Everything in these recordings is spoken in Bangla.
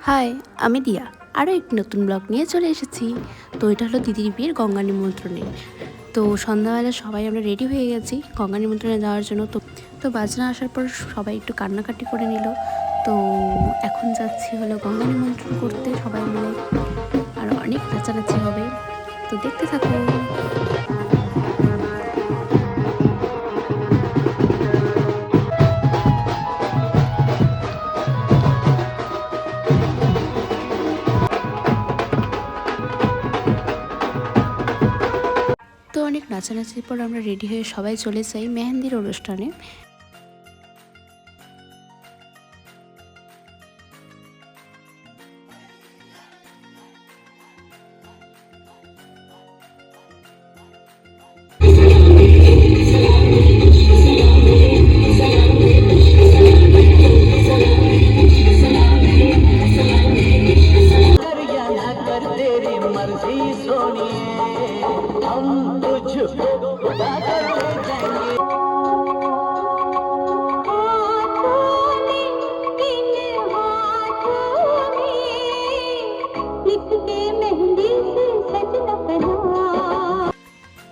হাই, আমি দিয়া। আরও একটি নতুন ব্লগ নিয়ে চলে এসেছি। তো এটা হলো দিদির বিয়ের গঙ্গা নিমন্ত্রণে। তো সন্ধ্যাবেলা সবাই আমরা রেডি হয়ে গেছি গঙ্গা নিমন্ত্রণে যাওয়ার জন্য। তো বাজনা আসার পর সবাই একটু কান্নাকাটি করে নিল। তো এখন যাচ্ছি হলো গঙ্গা নিমন্ত্রণ করতে সবাই মিলে। আর অনেক নাচানাচি হবে, তো দেখতে থাকো। তো অনেক নাচানাচির পর আমরা রেডি হয়ে সবাই চলে যাই মেহেন্দির অনুষ্ঠানে।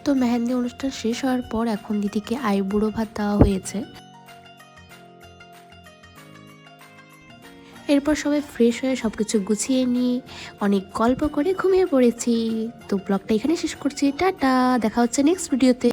তো মেহেন্দি অনুষ্ঠান শেষ হওয়ার পর এখন দিদিকে আইবুড়ো ভাত দেওয়া হয়েছে। এরপর সবাই ফ্রেশ হয়ে সবকিছু গুছিয়ে নিয়ে অনেক গল্প করে ঘুমিয়ে পড়েছি। তো ব্লগটা এখানে শেষ করছি। টাটা, দেখা হচ্ছে নেক্সট ভিডিওতে।